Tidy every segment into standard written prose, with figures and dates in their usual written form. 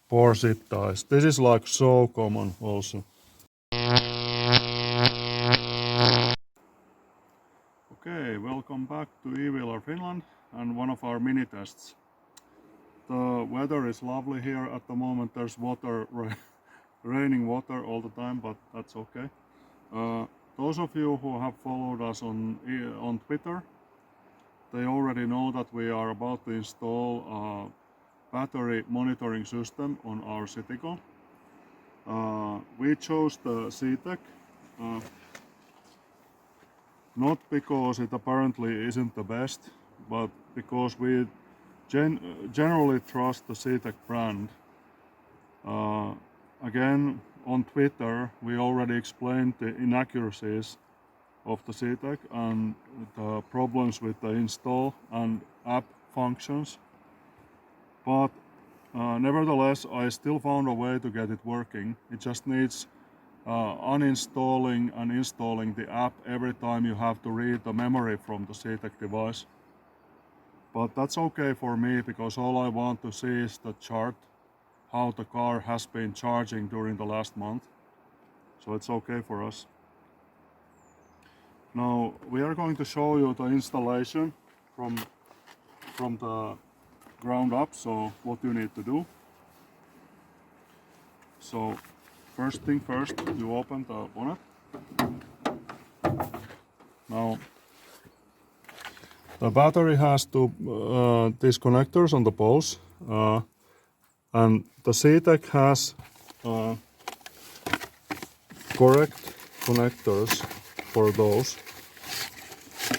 Poor zip ties. This is like so common also. Okay, welcome back to e-Wheeler Finland and one of our mini tests. The weather is lovely here at the moment. There's water, raining water all the time, but that's okay. Those of you who have followed us on Twitter, they already know that we are about to install a battery monitoring system on our Citigo. We chose the CTEK, not because it apparently isn't the best, but because we generally trust the CTEK brand. Again, on Twitter we already explained the inaccuracies of the CTEK and the problems with the install and app functions, but nevertheless I still found a way to get it working. It just needs uninstalling and installing the app every time you have to read the memory from the CTEK device. But that's okay for me, because all I want to see is the chart, how the car has been charging during the last month. So it's okay for us. Now we are going to show you the installation from the ground up, so what you need to do. So first thing first, you open the bonnet. Now the battery has these connectors on the poles, and the CTEK has correct connectors for those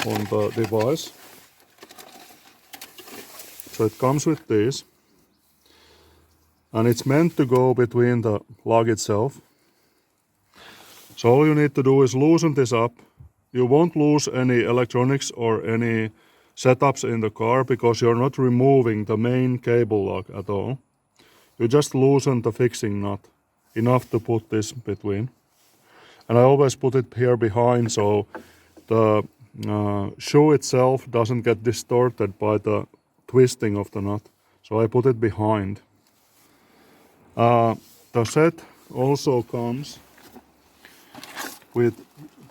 on the device. So it comes with these, and it's meant to go between the lug itself. So all you need to do is loosen this up. You won't lose any electronics or any setups in the car, because you're not removing the main cable lug at all. You just loosen the fixing nut enough to put this between. And I always put it here behind, so the shoe itself doesn't get distorted by the twisting of the nut. So I put it behind. The set also comes with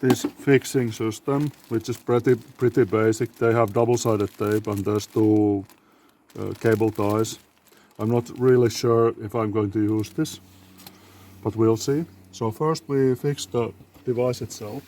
this fixing system, which is pretty basic. They have double-sided tape and there's two cable ties. I'm not really sure if I'm going to use this, but we'll see. So first we fix the device itself.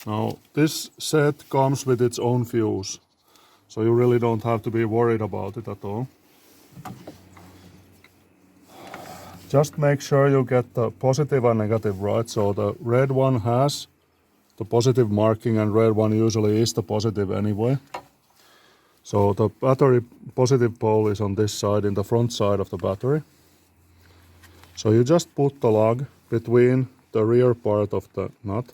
Now this set comes with its own fuse, so you really don't have to be worried about it at all. Just make sure you get the positive and negative right. So the red one has the positive marking, and red one usually is the positive anyway. So the battery positive pole is on this side, in the front side of the battery. So you just put the lug between the rear part of the nut,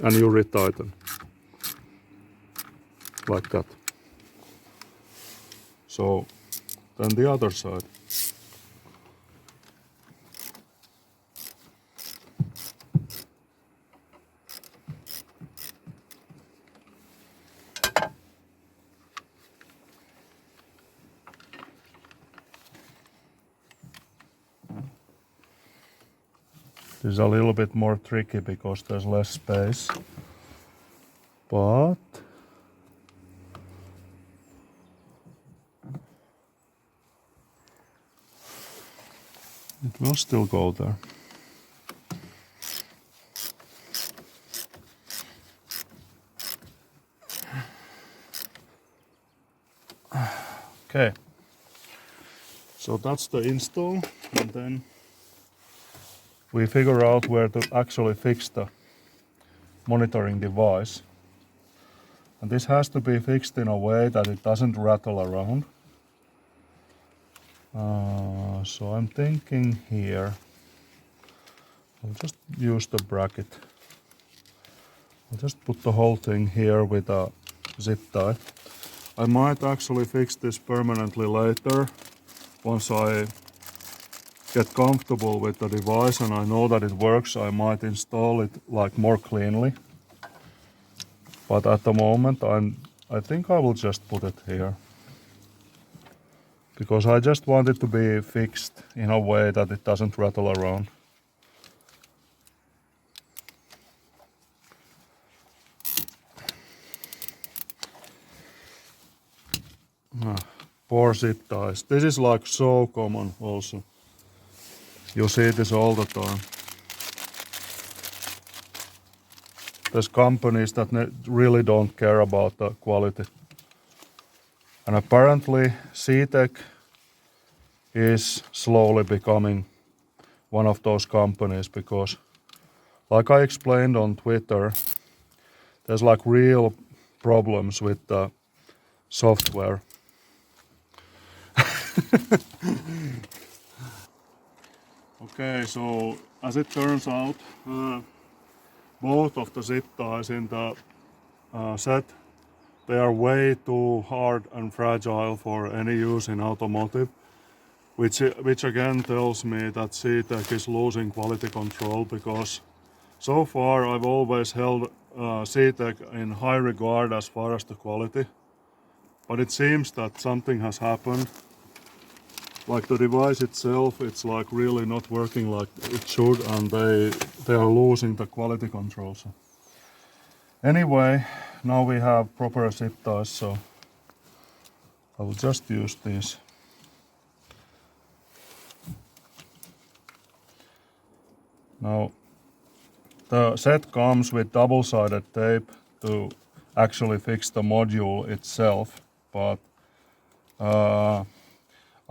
and you retighten like that. So then the other side. This is a little bit more tricky because there's less space, but it will still go there. Okay, so that's the install, and then we figure out where to actually fix the monitoring device. And this has to be fixed in a way that it doesn't rattle around. So I'm thinking here, I'll just use the bracket. I'll just put the whole thing here with a zip tie. I might actually fix this permanently later, once I get comfortable with the device and I know that it works. I might install it like more cleanly. But at the moment I think I will just put it here. Because I just want it to be fixed in a way that it doesn't rattle around. Poor zip ties. This is like so common also. You see this all the time. There's companies that really don't care about the quality. And apparently CTEK is slowly becoming one of those companies, because like I explained on Twitter, there's like real problems with the software. Okay, so as it turns out, both of the zip ties in the set, they are way too hard and fragile for any use in automotive, which again tells me that CTEK is losing quality control, because so far I've always held CTEK in high regard as far as the quality, but it seems that something has happened. Like the device itself, it's like really not working like it should, and they are losing the quality control. So anyway, now we have proper zip ties, so I will just use these. Now the set comes with double-sided tape to actually fix the module itself, but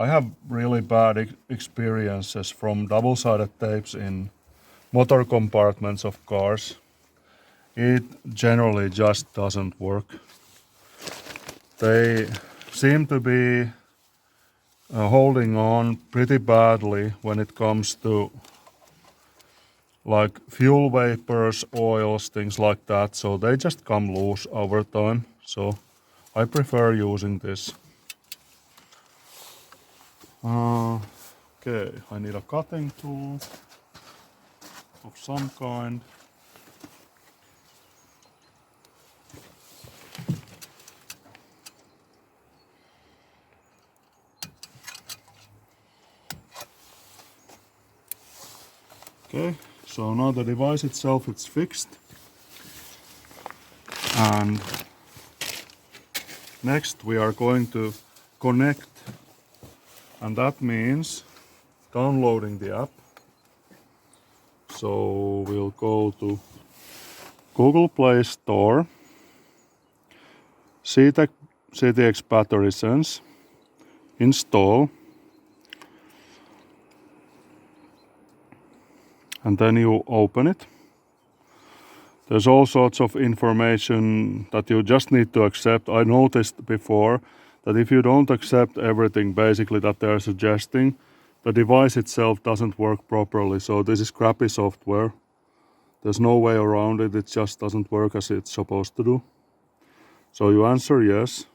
I have really bad experiences from double-sided tapes in motor compartments of cars. It generally just doesn't work. They seem to be holding on pretty badly when it comes to like fuel vapors, oils, things like that, so they just come loose over time. So I prefer using this. Okay, I need a cutting tool of some kind. Okay, so now the device itself is fixed. And next we are going to connect, and that means downloading the app. So we'll go to Google Play Store, CTEK CTX Battery Sense, install, and then you open it. There's all sorts of information that you just need to accept. I noticed before that if you don't accept everything basically that they're suggesting, the device itself doesn't work properly. So this is crappy software. There's no way around it. It just doesn't work as it's supposed to do. So you answer yes.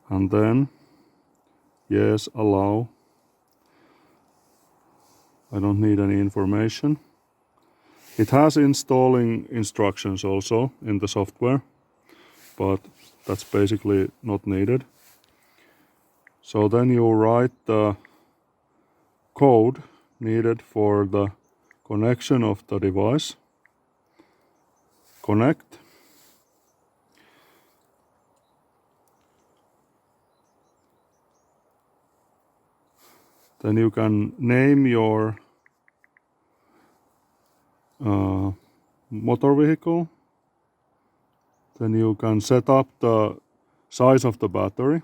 And then yes, allow. I don't need any information. It has installing instructions also in the software, but that's basically not needed. So then you write the code needed for the connection of the device. Connect. Then you can name your motor vehicle. Then you can set up the size of the battery,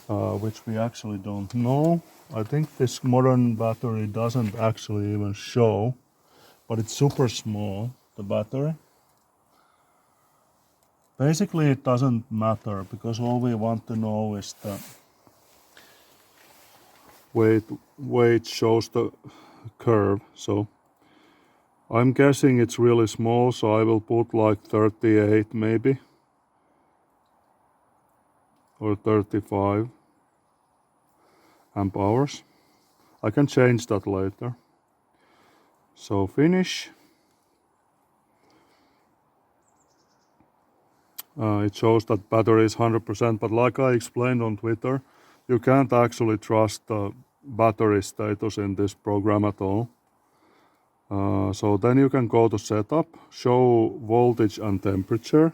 which we actually don't know. I think this modern battery doesn't actually even show but it's super small, the battery. Basically it doesn't matter, because all we want to know is the weight shows the curve. So I'm guessing it's really small, so I will put like 38 maybe, or 35 amp hours. I can change that later. So finish. It shows that battery is 100%, but like I explained on Twitter, you can't actually trust the battery status in this program at all. So then you can go to setup, show voltage and temperature.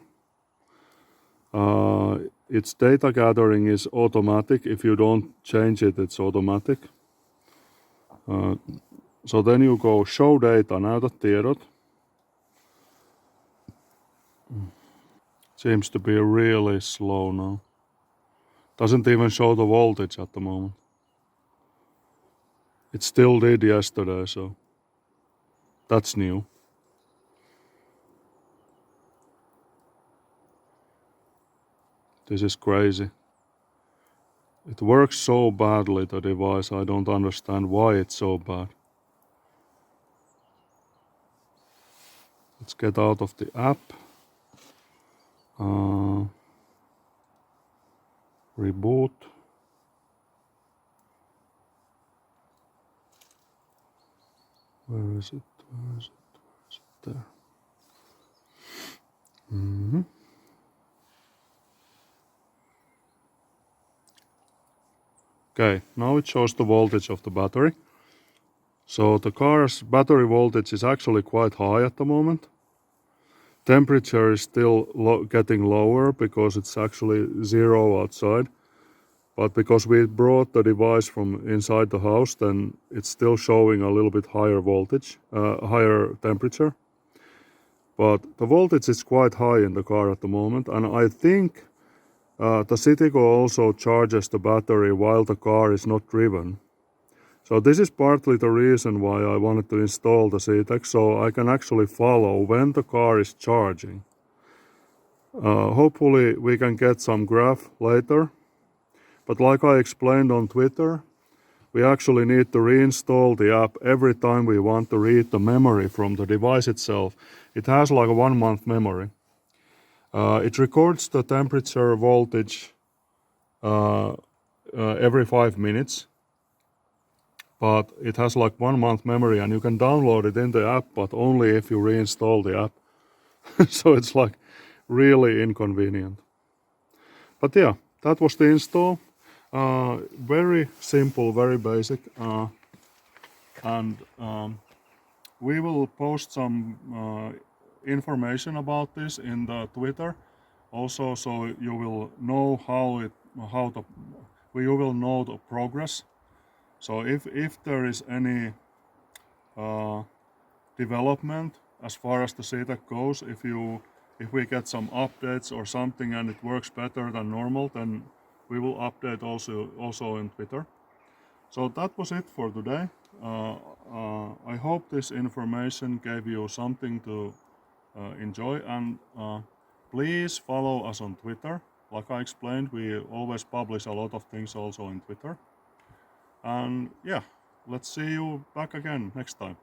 Its data gathering is automatic. If you don't change it, it's automatic. So then you go show data, näytä tiedot. Seems to be really slow now. Doesn't even show the voltage at the moment. It still did yesterday, so that's new. This is crazy. It works so badly, the device. I don't understand why it's so bad. Let's get out of the app. Reboot. Where is it? Where is it? Where is it? There. Okay, now it shows the voltage of the battery. So the car's battery voltage is actually quite high at the moment. Temperature is still getting lower because it's actually 0 outside. But because we brought the device from inside the house, then it's still showing a little bit higher voltage, higher temperature. But the voltage is quite high in the car at the moment, and I think the Citigo also charges the battery while the car is not driven. So this is partly the reason why I wanted to install the CTEK, so I can actually follow when the car is charging. Hopefully we can get some graph later. But like I explained on Twitter, we actually need to reinstall the app every time we want to read the memory from the device itself. It has like a 1 month memory. It records the temperature, voltage every 5 minutes. But it has like 1 month memory, and you can download it in the app, but only if you reinstall the app. So it's like really inconvenient. But yeah, that was the install. Very simple, very basic, and we will post some information about this in the Twitter also, so you will know you will know the progress. So if there is any development as far as the CTEK goes, if we get some updates or something and it works better than normal, then we will update also in Twitter. So that was it for today. I hope this information gave you something to enjoy, and please follow us on Twitter. Like I explained, we always publish a lot of things also in Twitter. And yeah, let's see you back again next time.